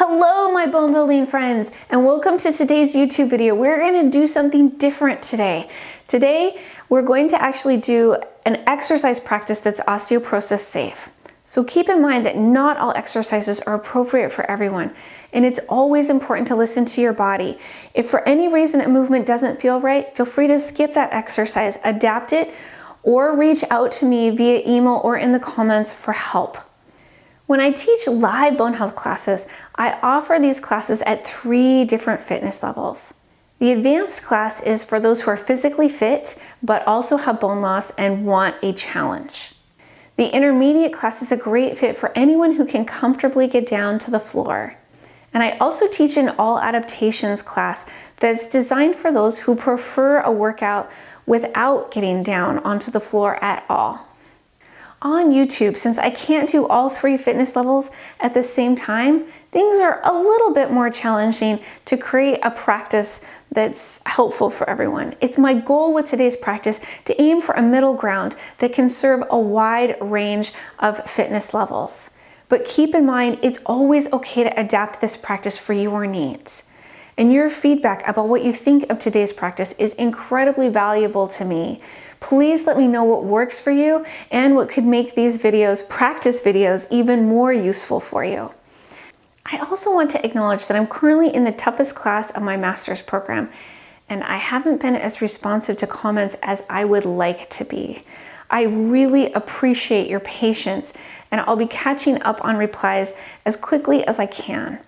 Hello, my bone building friends, and welcome to today's YouTube video. We're going to do something different today. Today, we're going to actually do an exercise practice that's osteoporosis safe. So keep in mind that not all exercises are appropriate for everyone, and it's always important to listen to your body. If for any reason a movement doesn't feel right, feel free to skip that exercise, adapt it, or reach out to me via email or in the comments for help. When I teach live bone health classes, I offer these classes at 3 different fitness levels. The advanced class is for those who are physically fit, but also have bone loss and want a challenge. The intermediate class is a great fit for anyone who can comfortably get down to the floor. And I also teach an all adaptations class that's designed for those who prefer a workout without getting down onto the floor at all. On YouTube, since I can't do all 3 fitness levels at the same time, things are a little bit more challenging to create a practice that's helpful for everyone. It's my goal with today's practice to aim for a middle ground that can serve a wide range of fitness levels. But keep in mind, it's always okay to adapt this practice for your needs. And your feedback about what you think of today's practice is incredibly valuable to me. Please let me know what works for you and what could make these videos, practice videos, even more useful for you. I also want to acknowledge that I'm currently in the toughest class of my master's program, and I haven't been as responsive to comments as I would like to be. I really appreciate your patience, and I'll be catching up on replies as quickly as I can.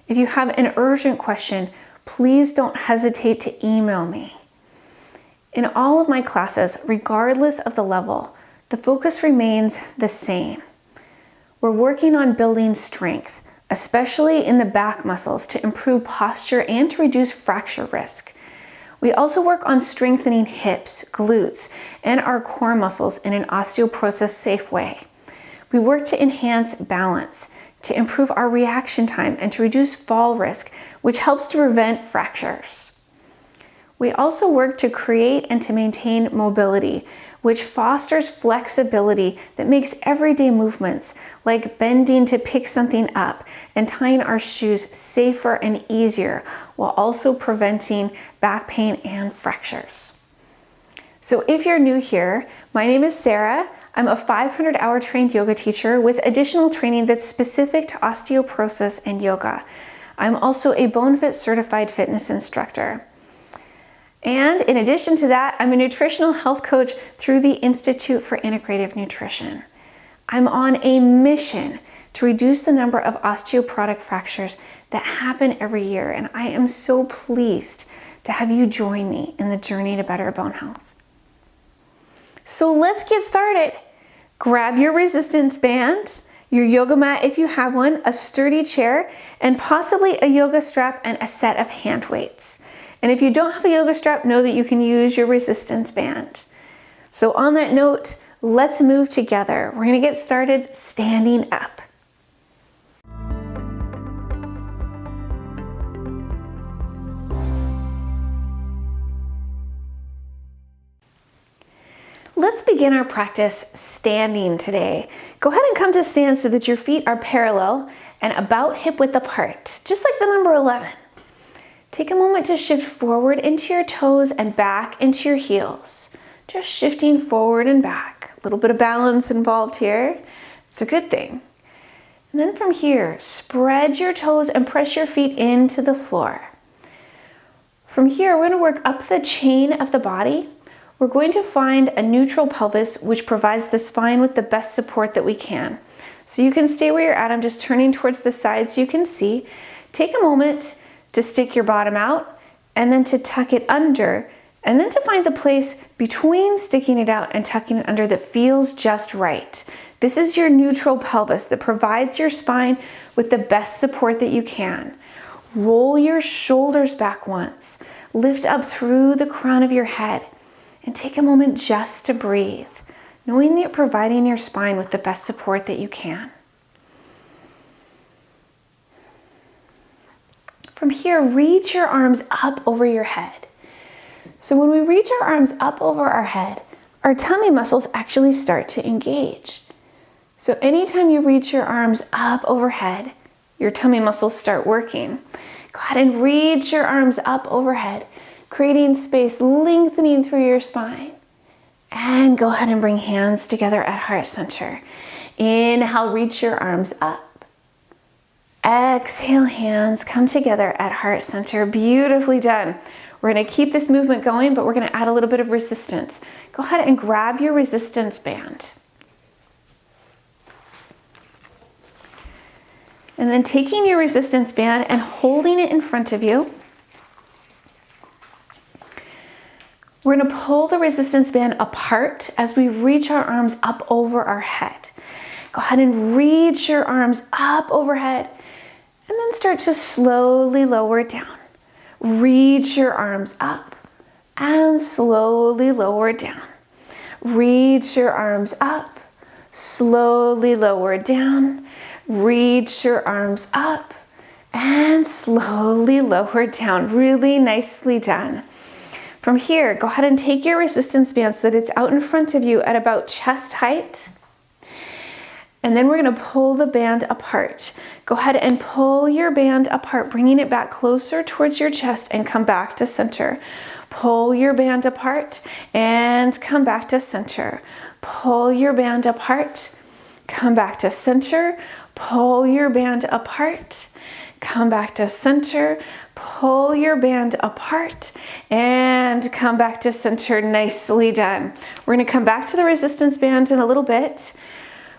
If you have an urgent question, please don't hesitate to email me. In all of my classes, regardless of the level, the focus remains the same. We're working on building strength, especially in the back muscles, to improve posture and to reduce fracture risk. We also work on strengthening hips, glutes, and our core muscles in an osteoporosis safe way. We work to enhance balance, to improve our reaction time, and to reduce fall risk, which helps to prevent fractures. We also work to create and to maintain mobility, which fosters flexibility that makes everyday movements, like bending to pick something up and tying our shoes, safer and easier, while also preventing back pain and fractures. So if you're new here, my name is Sarah. I'm a 500-hour trained yoga teacher with additional training that's specific to osteoporosis and yoga. I'm also a BoneFit certified fitness instructor. And in addition to that, I'm a nutritional health coach through the Institute for Integrative Nutrition. I'm on a mission to reduce the number of osteoporotic fractures that happen every year, and I am so pleased to have you join me in the journey to better bone health. So let's get started. Grab your resistance band, your yoga mat if you have one, a sturdy chair, and possibly a yoga strap and a set of hand weights. And if you don't have a yoga strap, know that you can use your resistance band. So on that note, let's move together. We're going to get started standing up. Let's begin our practice standing today. Go ahead and come to stand so that your feet are parallel and about hip width apart, just like the number 11. Take a moment to shift forward into your toes and back into your heels. Just shifting forward and back. A little bit of balance involved here. It's a good thing. And then from here, spread your toes and press your feet into the floor. From here, we're going to work up the chain of the body. We're going to find a neutral pelvis, which provides the spine with the best support that we can. So you can stay where you're at. I'm just turning towards the side so you can see. Take a moment to stick your bottom out, and then to tuck it under, and then to find the place between sticking it out and tucking it under that feels just right. This is your neutral pelvis that provides your spine with the best support that you can. Roll your shoulders back once, lift up through the crown of your head, and take a moment just to breathe, knowing that you're providing your spine with the best support that you can. From here, reach your arms up over your head. So when we reach our arms up over our head, our tummy muscles actually start to engage. So anytime you reach your arms up overhead, your tummy muscles start working. Go ahead and reach your arms up overhead, creating space, lengthening through your spine. And go ahead and bring hands together at heart center. Inhale, reach your arms up. Exhale, hands come together at heart center. Beautifully done. We're going to keep this movement going, but we're going to add a little bit of resistance. Go ahead and grab your resistance band. And then taking your resistance band and holding it in front of you, we're going to pull the resistance band apart as we reach our arms up over our head. Go ahead and reach your arms up overhead and then start to slowly lower it down. Reach your arms up and slowly lower it down. Reach your arms up, slowly lower it down. Reach your arms up and slowly lower it down. Really nicely done. From here, go ahead and take your resistance band so that it's out in front of you at about chest height. And then we're going to pull the band apart. Go ahead and pull your band apart, bringing it back closer towards your chest and come back to center. Pull your band apart and come back to center. Pull your band apart, come back to center. Pull your band apart, come back to center. Pull your band apart and come back to center. Nicely done. We're going to come back to the resistance band in a little bit.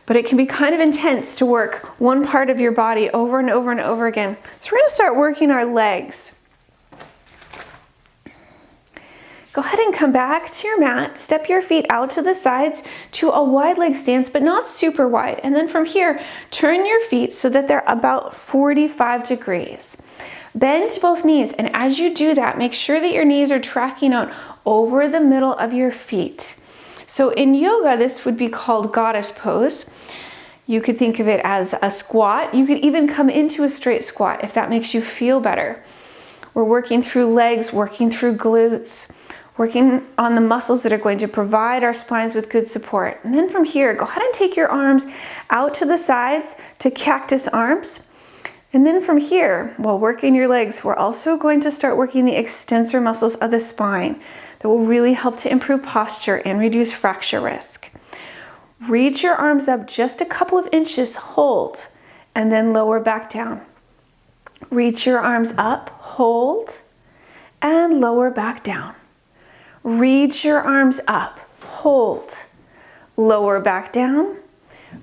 But it can be kind of intense to work one part of your body over and over and over again. So we're going to start working our legs. Go ahead and come back to your mat. Step your feet out to the sides to a wide leg stance, but not super wide. And then from here, turn your feet so that they're about 45 degrees. Bend both knees, and as you do that, make sure that your knees are tracking out over the middle of your feet. So in yoga, this would be called goddess pose. You could think of it as a squat. You could even come into a straight squat if that makes you feel better. We're working through legs, working through glutes, working on the muscles that are going to provide our spines with good support. And then from here, go ahead and take your arms out to the sides to cactus arms. And then from here, while working your legs, we're also going to start working the extensor muscles of the spine that will really help to improve posture and reduce fracture risk. Reach your arms up just a couple of inches, hold, and then lower back down. Reach your arms up, hold, and lower back down. Reach your arms up, hold, lower back down.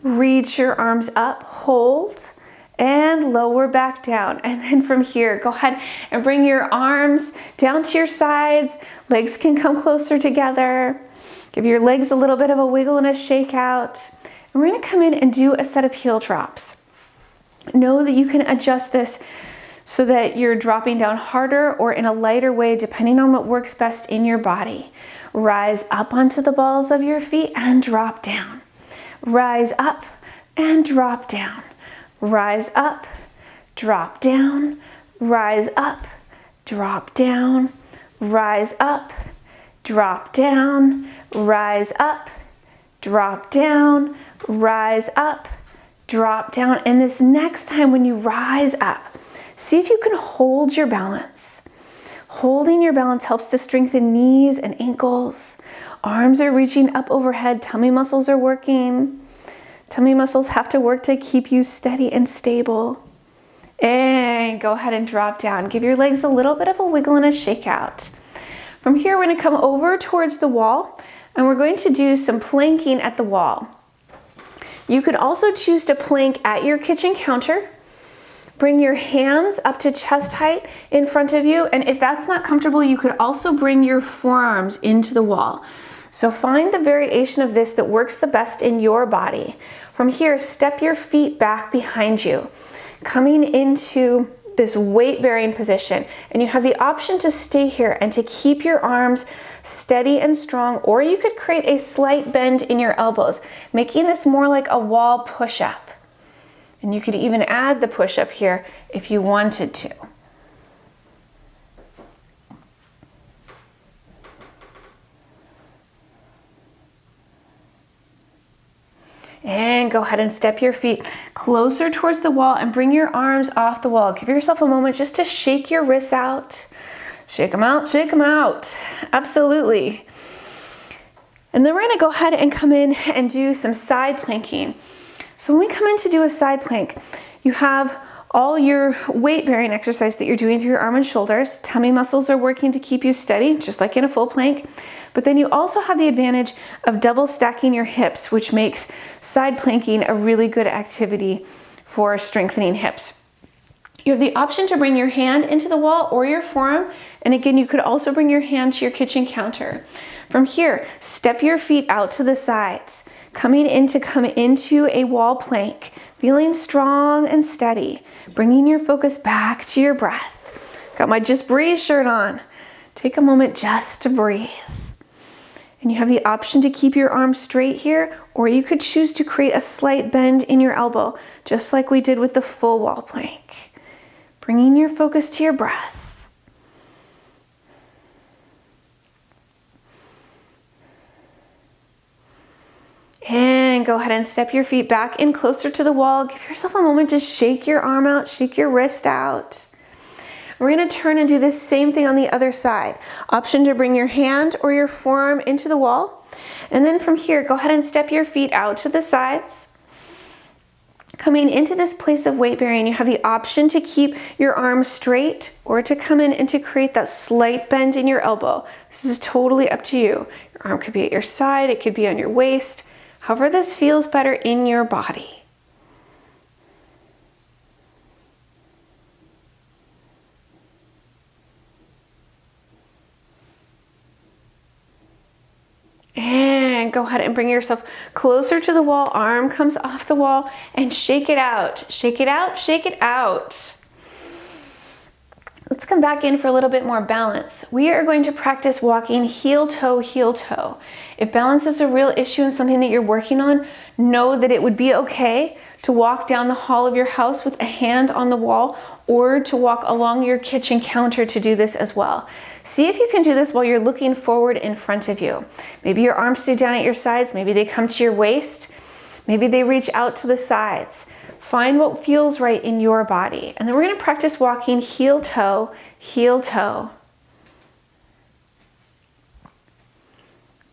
Reach your arms up, hold, and lower back down. And then from here, go ahead and bring your arms down to your sides. Legs can come closer together. Give your legs a little bit of a wiggle and a shake out. And we're going to come in and do a set of heel drops. Know that you can adjust this so that you're dropping down harder or in a lighter way, depending on what works best in your body. Rise up onto the balls of your feet and drop down. Rise up and drop down. Rise up, drop down, rise up, drop down, rise up, drop down, rise up, drop down, rise up, drop down. And this next time when you rise up, see if you can hold your balance. Holding your balance helps to strengthen knees and ankles. Arms are reaching up overhead, tummy muscles are working. Tummy muscles have to work to keep you steady and stable. And go ahead and drop down. Give your legs a little bit of a wiggle and a shake out. From here, we're going to come over towards the wall, and we're going to do some planking at the wall. You could also choose to plank at your kitchen counter. Bring your hands up to chest height in front of you, and if that's not comfortable, you could also bring your forearms into the wall. So find the variation of this that works the best in your body. From here, step your feet back behind you, coming into this weight-bearing position. And you have the option to stay here and to keep your arms steady and strong, or you could create a slight bend in your elbows, making this more like a wall push-up. And you could even add the push-up here if you wanted to. And go ahead and step your feet closer towards the wall and bring your arms off the wall. Give yourself a moment just to shake your wrists out. Shake them out, shake them out. Absolutely. And then we're gonna go ahead and come in and do some side planking. So when we come in to do a side plank, you have all your weight bearing exercise that you're doing through your arm and shoulders. Tummy muscles are working to keep you steady, just like in a full plank. But then you also have the advantage of double stacking your hips, which makes side planking a really good activity for strengthening hips. You have the option to bring your hand into the wall or your forearm. And again, you could also bring your hand to your kitchen counter. From here, step your feet out to the sides, come into a wall plank, feeling strong and steady, bringing your focus back to your breath. Got my Just Breathe shirt on. Take a moment just to breathe. And you have the option to keep your arms straight here, or you could choose to create a slight bend in your elbow, just like we did with the full wall plank. Bringing your focus to your breath. And go ahead and step your feet back in closer to the wall. Give yourself a moment to shake your arm out, shake your wrist out. We're gonna turn and do this same thing on the other side. Option to bring your hand or your forearm into the wall. And then from here, go ahead and step your feet out to the sides. Coming into this place of weight bearing, you have the option to keep your arms straight or to come in and to create that slight bend in your elbow. This is totally up to you. Your arm could be at your side, it could be on your waist. However this feels better in your body. And go ahead and bring yourself closer to the wall. Arm comes off the wall and shake it out. Shake it out, shake it out. Let's come back in for a little bit more balance. We are going to practice walking heel toe, heel toe. If balance is a real issue and something that you're working on, know that it would be okay to walk down the hall of your house with a hand on the wall or to walk along your kitchen counter to do this as well. See if you can do this while you're looking forward in front of you. Maybe your arms stay down at your sides, maybe they come to your waist, maybe they reach out to the sides. Find what feels right in your body. And then we're gonna practice walking heel toe, heel toe.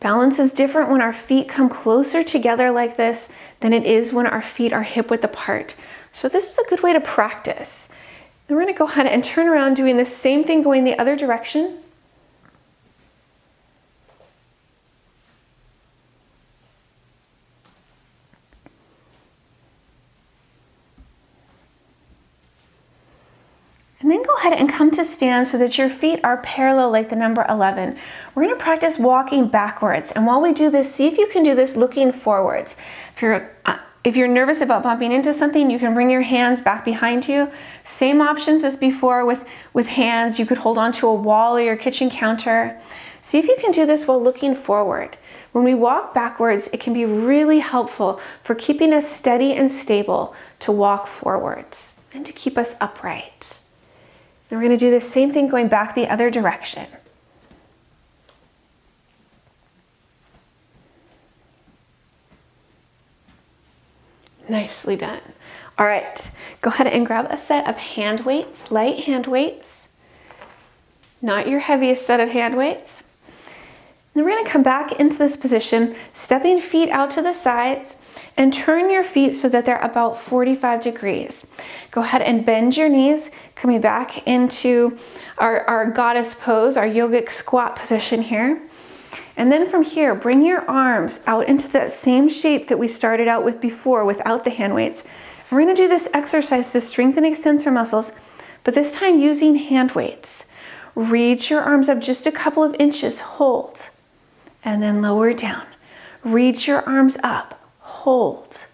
Balance is different when our feet come closer together like this than it is when our feet are hip width apart. So this is a good way to practice. Then we're gonna go ahead and turn around doing the same thing going the other direction. And then go ahead and come to stand so that your feet are parallel like the number 11. We're gonna practice walking backwards. And while we do this, see if you can do this looking forwards. If you're nervous about bumping into something, you can bring your hands back behind you. Same options as before with hands. You could hold onto a wall or your kitchen counter. See if you can do this while looking forward. When we walk backwards, it can be really helpful for keeping us steady and stable to walk forwards and to keep us upright. Then we're going to do the same thing going back the other direction. Nicely done. All right, go ahead and grab a set of hand weights, light hand weights. Not your heaviest set of hand weights. Then we're going to come back into this position, stepping feet out to the sides, and turn your feet so that they're about 45 degrees. Go ahead and bend your knees, coming back into our goddess pose, our yogic squat position here. And then from here, bring your arms out into that same shape that we started out with before without the hand weights. And we're gonna do this exercise to strengthen extensor muscles, but this time using hand weights. Reach your arms up just a couple of inches, hold, and then lower down. Reach your arms up, hold,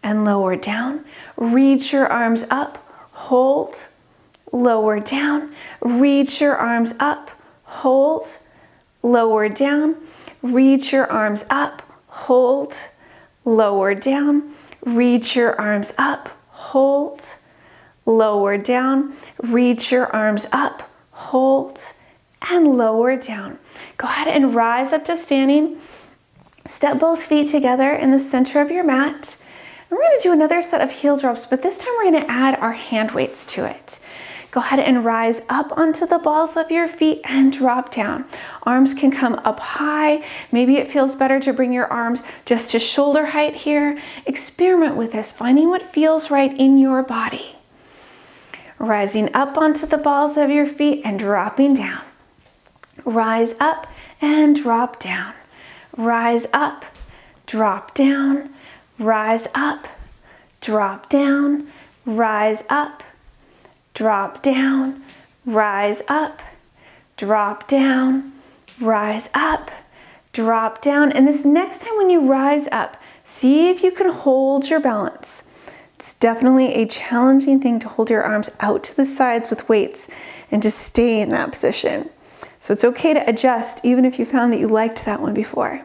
and lower down. Reach your arms up, hold, lower down. Reach your arms up, hold, lower down. Reach your arms up, hold, lower down. Reach your arms up, hold, lower down. Reach your arms up, hold, and lower down. Go ahead and rise up to standing. Step both feet together in the center of your mat. And we're going to do another set of heel drops, but this time we're going to add our hand weights to it. Go ahead and rise up onto the balls of your feet and drop down. Arms can come up high. Maybe it feels better to bring your arms just to shoulder height here. Experiment with this, finding what feels right in your body. Rising up onto the balls of your feet and dropping down. Rise up and drop down. Rise up, drop down, rise up, drop down, rise up, drop down, rise up, drop down, rise up, drop down. And this next time when you rise up, see if you can hold your balance. It's definitely a challenging thing to hold your arms out to the sides with weights and to stay in that position. So it's okay to adjust even if you found that you liked that one before.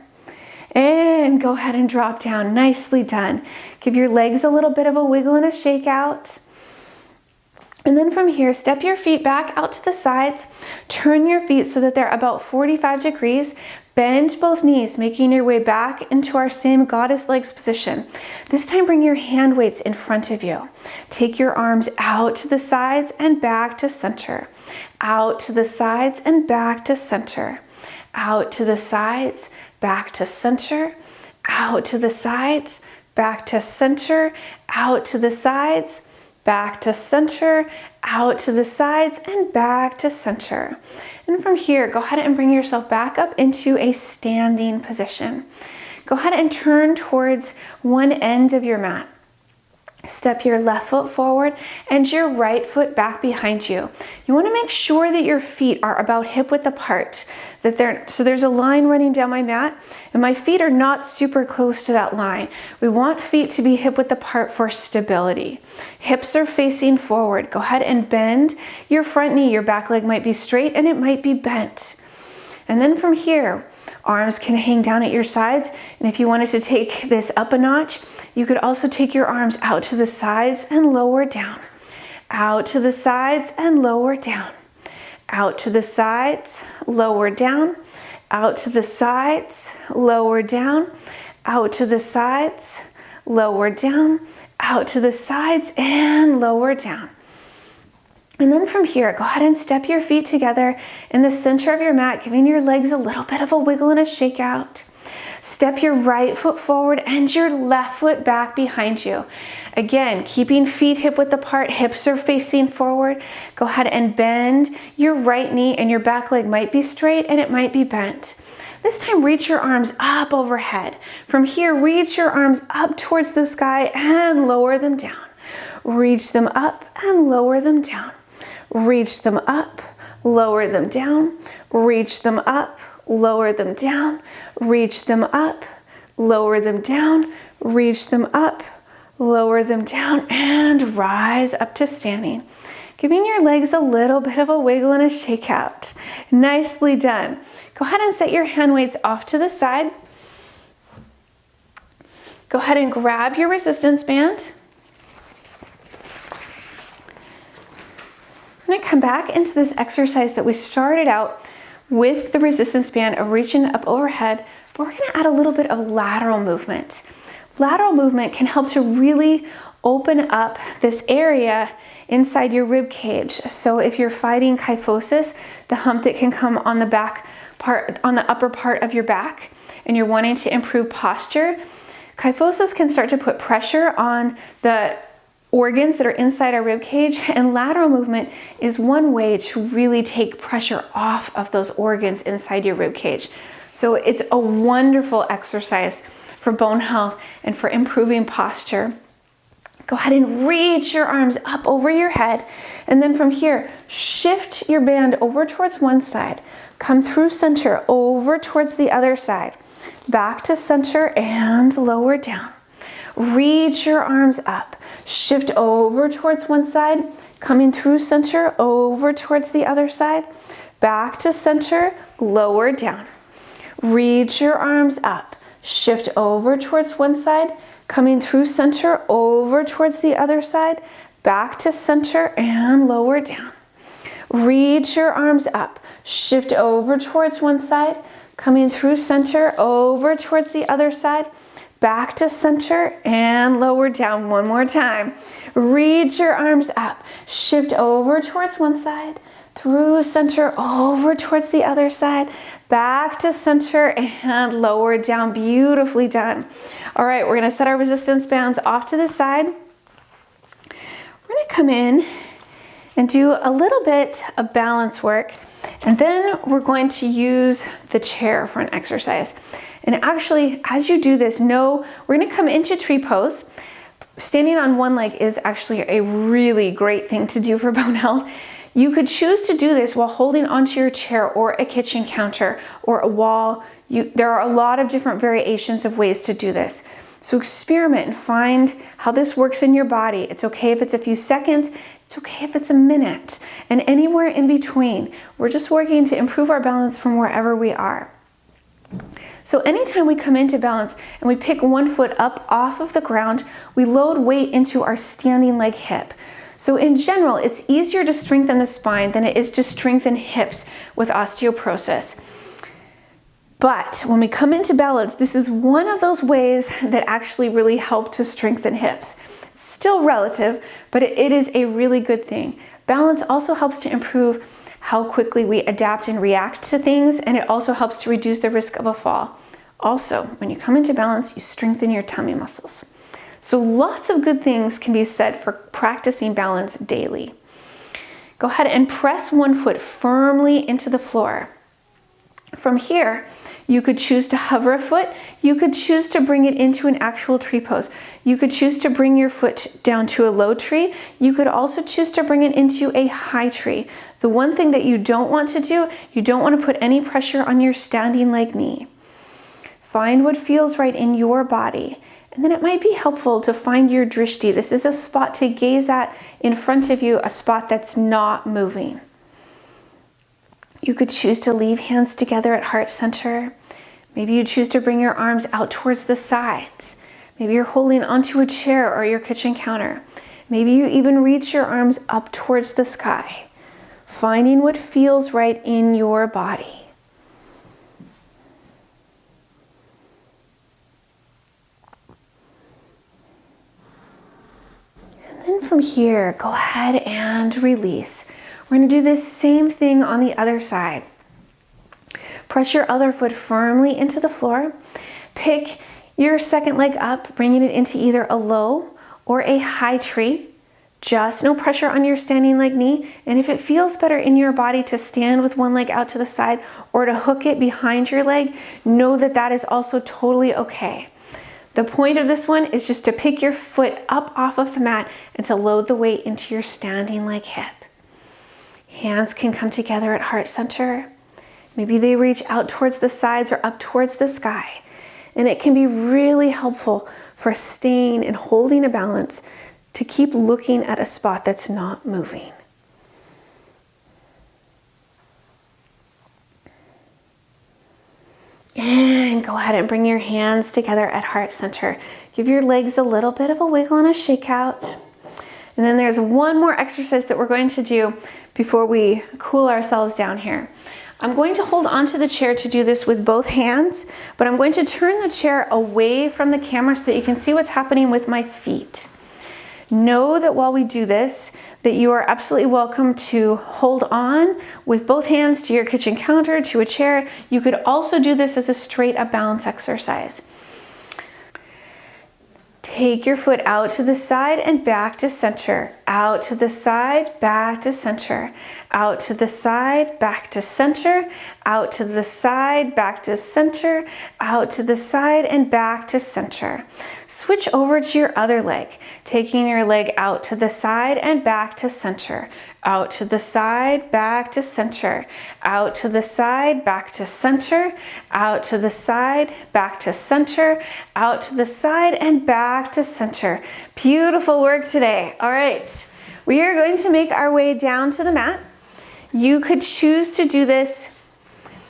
And go ahead and drop down. Nicely done. Give your legs a little bit of a wiggle and a shake out. And then from here, step your feet back out to the sides. Turn your feet so that they're about 45 degrees. Bend both knees, making your way back into our same goddess legs position. This time, bring your hand weights in front of you. Take your arms out to the sides and back to center. Out to the sides and back to center. Out to the sides, back to center. Out to the sides, back to center. Out to the sides, back to center. Out to the sides and back to center. And from here, go ahead and bring yourself back up into a standing position. Go ahead and turn towards one end of your mat. Step your left foot forward and your right foot back behind you. You want to make sure that your feet are about hip width apart. So there's a line running down my mat and my feet are not super close to that line. We want feet to be hip width apart for stability. Hips are facing forward. Go ahead and bend your front knee. Your back leg might be straight and it might be bent. And then from here, arms can hang down at your sides. And if you wanted to take this up a notch, you could also take your arms out to the sides and lower down. Out to the sides and lower down. Out to the sides, lower down. Out to the sides, lower down. Out to the sides, lower down. Out to the sides and lower down. And then from here, go ahead and step your feet together in the center of your mat, giving your legs a little bit of a wiggle and a shake out. Step your right foot forward and your left foot back behind you. Again, keeping feet hip width apart, hips are facing forward. Go ahead and bend your right knee and your back leg might be straight and it might be bent. This time, reach your arms up overhead. From here, reach your arms up towards the sky and lower them down. Reach them up and lower them down. Reach them up, lower them down, reach them up, lower them down, reach them up, lower them down, reach them up, lower them down, and rise up to standing. Giving your legs a little bit of a wiggle and a shake out. Nicely done. Go ahead and set your hand weights off to the side. Go ahead and grab your resistance band. I'm going to come back into this exercise that we started out with the resistance band of reaching up overhead, but we're going to add a little bit of lateral movement. Lateral movement can help to really open up this area inside your rib cage. So if you're fighting kyphosis, the hump that can come on the back part, on the upper part of your back, and you're wanting to improve posture, kyphosis can start to put pressure on the organs that are inside our rib cage, and lateral movement is one way to really take pressure off of those organs inside your rib cage. So it's a wonderful exercise for bone health and for improving posture. Go ahead and reach your arms up over your head, and then from here, shift your band over towards one side. Come through center, over towards the other side. Back to center and lower down. Reach your arms up. Shift over towards one side, coming through center, over towards the other side. Back to center, lower down. Reach your arms up. Shift over towards one side, coming through center, over towards the other side. Back to center and lower down. Reach your arms up. Shift over towards one side, Coming through center, over towards the other side, back to center, and lower down one more time. Reach your arms up. Shift over towards one side, through center, over towards the other side, back to center, and lower down. Beautifully done. All right, we're gonna set our resistance bands off to the side. We're gonna come in and do a little bit of balance work, and then we're going to use the chair for an exercise. And actually, as you do this, know we're gonna come into tree pose. Standing on one leg is actually a really great thing to do for bone health. You could choose to do this while holding onto your chair or a kitchen counter or a wall. There are a lot of different variations of ways to do this. So experiment and find how this works in your body. It's okay if it's a few seconds, it's okay if it's a minute, and anywhere in between. We're just working to improve our balance from wherever we are. So anytime we come into balance and we pick one foot up off of the ground, we load weight into our standing leg hip. So in general, it's easier to strengthen the spine than it is to strengthen hips with osteoporosis. But when we come into balance, this is one of those ways that actually really help to strengthen hips. It's still relative, but it is a really good thing. Balance also helps to improve how quickly we adapt and react to things, and it also helps to reduce the risk of a fall. Also, when you come into balance, you strengthen your tummy muscles. So lots of good things can be said for practicing balance daily. Go ahead and press one foot firmly into the floor. From here, you could choose to hover a foot. You could choose to bring it into an actual tree pose. You could choose to bring your foot down to a low tree. You could also choose to bring it into a high tree. The one thing that you don't want to do, you don't want to put any pressure on your standing leg knee. Find what feels right in your body. And then it might be helpful to find your drishti. This is a spot to gaze at in front of you, a spot that's not moving. You could choose to leave hands together at heart center. Maybe you choose to bring your arms out towards the sides. Maybe you're holding onto a chair or your kitchen counter. Maybe you even reach your arms up towards the sky. Finding what feels right in your body. Then from here, go ahead and release. We're going to do this same thing on the other side. Press your other foot firmly into the floor. Pick your second leg up, bringing it into either a low or a high tree. Just no pressure on your standing leg knee. And if it feels better in your body to stand with one leg out to the side or to hook it behind your leg, know that that is also totally okay. The point of this one is just to pick your foot up off of the mat and to load the weight into your standing leg hip. Hands can come together at heart center. Maybe they reach out towards the sides or up towards the sky. And it can be really helpful for staying and holding a balance to keep looking at a spot that's not moving. And go ahead and bring your hands together at heart center. Give your legs a little bit of a wiggle and a shake out. And then there's one more exercise that we're going to do before we cool ourselves down here. I'm going to hold onto the chair to do this with both hands, but I'm going to turn the chair away from the camera so that you can see what's happening with my feet. Know that while we do this, that you are absolutely welcome to hold on with both hands to your kitchen counter, to a chair. You could also do this as a straight up balance exercise. Take your foot out to the side and back to center. Out to the side, back to center. Out to the side, back to center. Out to the side, back to center. Out to the side and back to center. Switch over to your other leg, taking your leg out to the side and back to center. Out to the side, back to center. Out to the side, back to center. Out to the side, back to center. Out to the side and back to center. Beautiful work today. All right, we are going to make our way down to the mat. You could choose to do this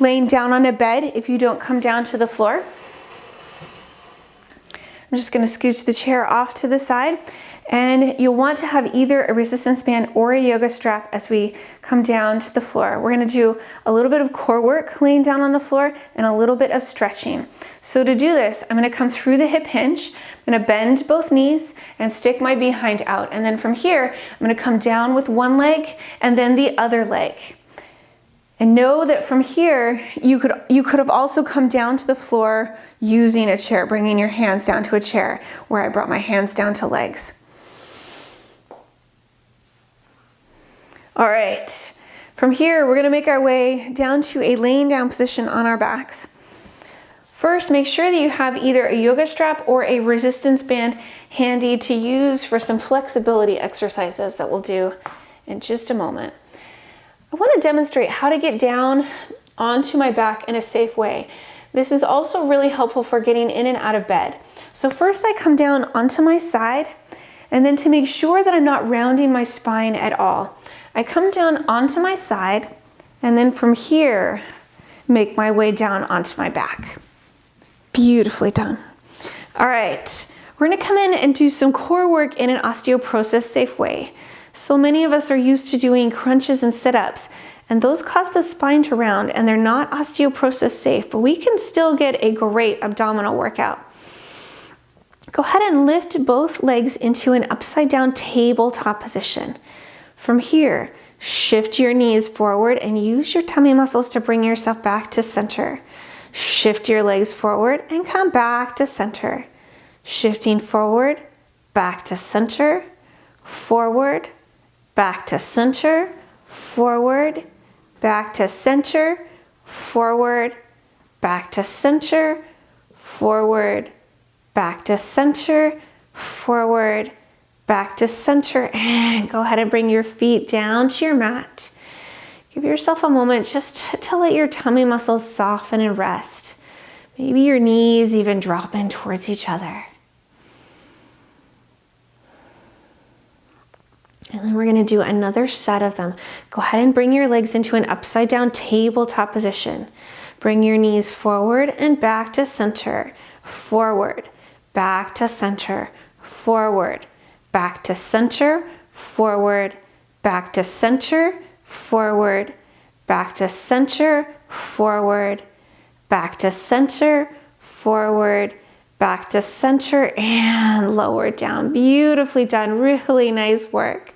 laying down on a bed if you don't come down to the floor. I'm just going to scooch the chair off to the side. And you'll want to have either a resistance band or a yoga strap as we come down to the floor. We're gonna do a little bit of core work laying down on the floor and a little bit of stretching. So to do this, I'm gonna come through the hip hinge, I'm gonna bend both knees and stick my behind out. And then from here, I'm gonna come down with one leg and then the other leg. And know that from here, you could have also come down to the floor using a chair, bringing your hands down to a chair, where I brought my hands down to legs. All right, from here, we're gonna make our way down to a laying down position on our backs. First, make sure that you have either a yoga strap or a resistance band handy to use for some flexibility exercises that we'll do in just a moment. I wanna demonstrate how to get down onto my back in a safe way. This is also really helpful for getting in and out of bed. So first I come down onto my side, and then to make sure that I'm not rounding my spine at all, I come down onto my side, and then from here, make my way down onto my back. Beautifully done. All right, we're gonna come in and do some core work in an osteoporosis safe way. So many of us are used to doing crunches and sit-ups, and those cause the spine to round, and they're not osteoporosis safe, but we can still get a great abdominal workout. Go ahead and lift both legs into an upside down tabletop position. From here, shift your knees forward and use your tummy muscles to bring yourself back to center. Shift your legs forward and come back to center. Shifting forward, back to center, forward, back to center, forward, back to center, forward, back to center, forward, back to center, forward, back to center, and go ahead and bring your feet down to your mat. Give yourself a moment just to let your tummy muscles soften and rest. Maybe your knees even drop in towards each other. And then we're gonna do another set of them. Go ahead and bring your legs into an upside down tabletop position. Bring your knees forward and back to center, forward, back to center, forward, back to center, forward, back to center, forward, back to center, forward, back to center, forward, back to center, and lower down. Beautifully done, really nice work.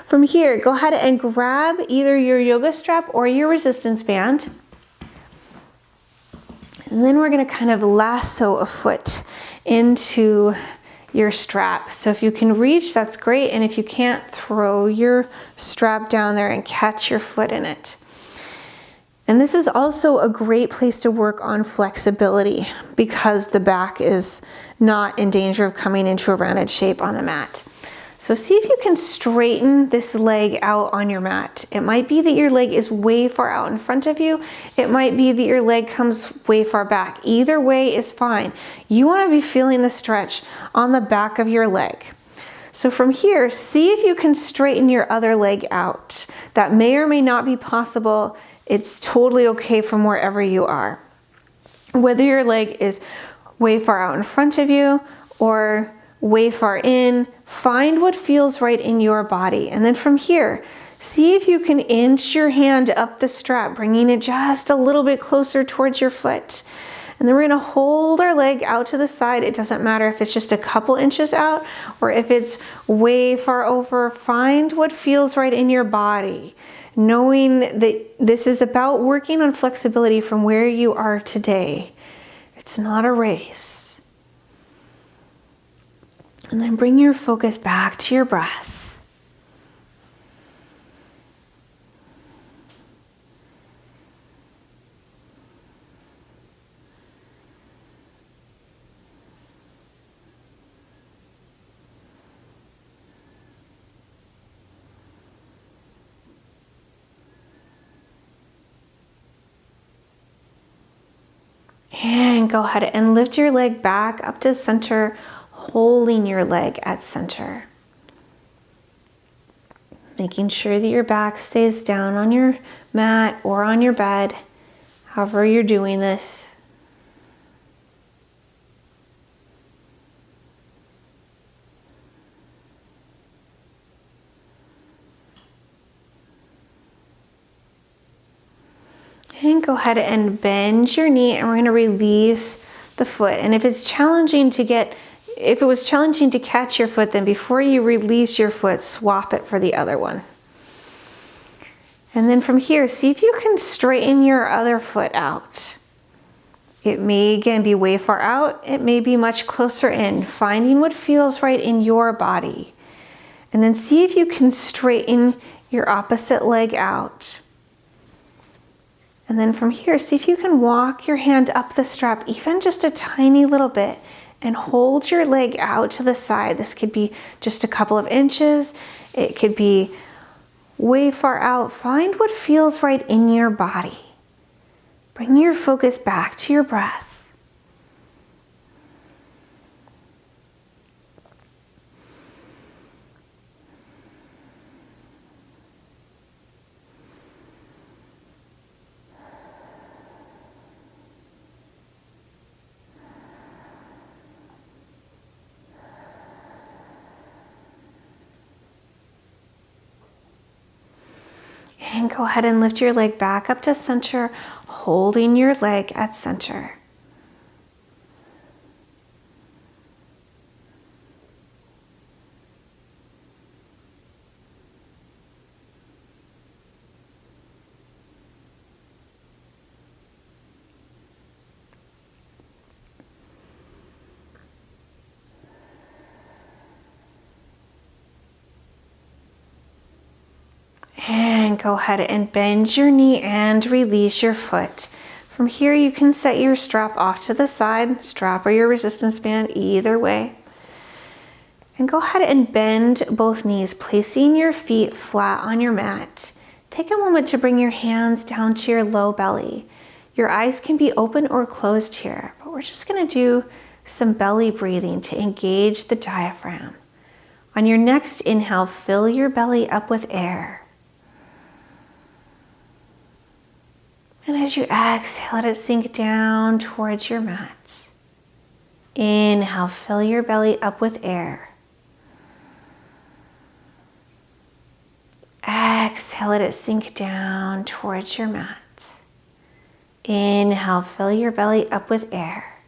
From here, go ahead and grab either your yoga strap or your resistance band. And then we're gonna kind of lasso a foot into your strap. So if you can reach, that's great. And if you can't, throw your strap down there and catch your foot in it. And this is also a great place to work on flexibility because the back is not in danger of coming into a rounded shape on the mat. So see if you can straighten this leg out on your mat. It might be that your leg is way far out in front of you. It might be that your leg comes way far back. Either way is fine. You want to be feeling the stretch on the back of your leg. So from here, see if you can straighten your other leg out. That may or may not be possible. It's totally okay from wherever you are. Whether your leg is way far out in front of you or way far in, find what feels right in your body. And then from here, see if you can inch your hand up the strap, bringing it just a little bit closer towards your foot. And then we're gonna hold our leg out to the side. It doesn't matter if it's just a couple inches out or if it's way far over. Find what feels right in your body, knowing that this is about working on flexibility from where you are today. It's not a race. And then bring your focus back to your breath. And go ahead and lift your leg back up to center, holding your leg at center. Making sure that your back stays down on your mat or on your bed, however you're doing this. And go ahead and bend your knee, and we're going to release the foot. And if it's challenging to if it was challenging to catch your foot, then before you release your foot, swap it for the other one. And then from here, see if you can straighten your other foot out. It may again be way far out, it may be much closer in, finding what feels right in your body. And then see if you can straighten your opposite leg out. And then from here, see if you can walk your hand up the strap, even just a tiny little bit, and hold your leg out to the side. This could be just a couple of inches. It could be way far out. Find what feels right in your body. Bring your focus back to your breath. And go ahead and lift your leg back up to center, holding your leg at center. And go ahead and bend your knee and release your foot. From here, you can set your strap off to the side, strap or your resistance band, either way. And go ahead and bend both knees, placing your feet flat on your mat. Take a moment to bring your hands down to your low belly. Your eyes can be open or closed here, but we're just gonna do some belly breathing to engage the diaphragm. On your next inhale, fill your belly up with air. And as you exhale, let it sink down towards your mat. Inhale, fill your belly up with air. Exhale, let it sink down towards your mat. Inhale, fill your belly up with air.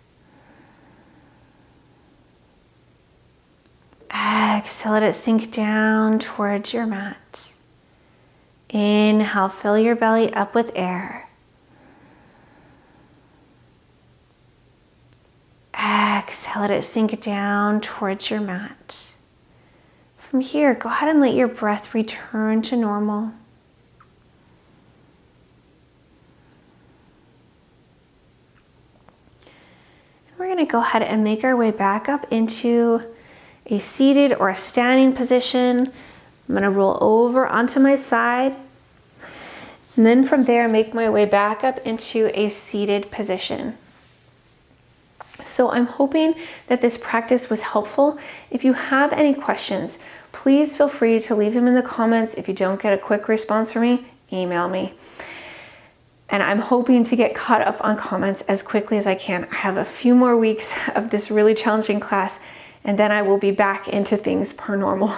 Exhale, let it sink down towards your mat. Inhale, fill your belly up with air. Exhale, let it sink down towards your mat. From here, go ahead and let your breath return to normal. And we're going to go ahead and make our way back up into a seated or a standing position. I'm going to roll over onto my side. And then from there, make my way back up into a seated position. So I'm hoping that this practice was helpful. If you have any questions, please feel free to leave them in the comments. If you don't get a quick response from me, email me. And I'm hoping to get caught up on comments as quickly as I can. I have a few more weeks of this really challenging class, and then I will be back into things per normal.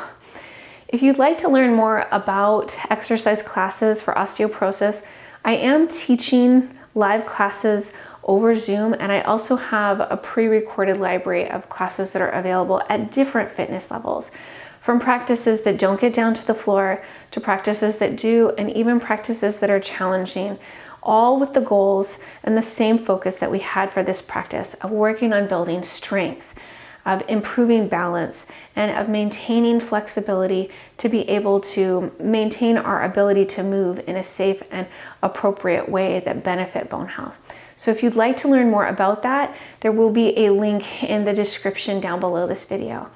If you'd like to learn more about exercise classes for osteoporosis, I am teaching live classes over Zoom, and I also have a pre-recorded library of classes that are available at different fitness levels, from practices that don't get down to the floor to practices that do, and even practices that are challenging, all with the goals and the same focus that we had for this practice of working on building strength, of improving balance, and of maintaining flexibility to be able to maintain our ability to move in a safe and appropriate way that benefit bone health. So if you'd like to learn more about that, there will be a link in the description down below this video.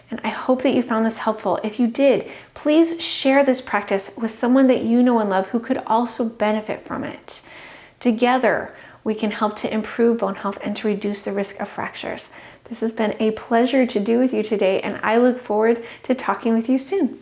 And I hope that you found this helpful. If you did, please share this practice with someone that you know and love who could also benefit from it. Together, we can help to improve bone health and to reduce the risk of fractures. This has been a pleasure to do with you today, and I look forward to talking with you soon.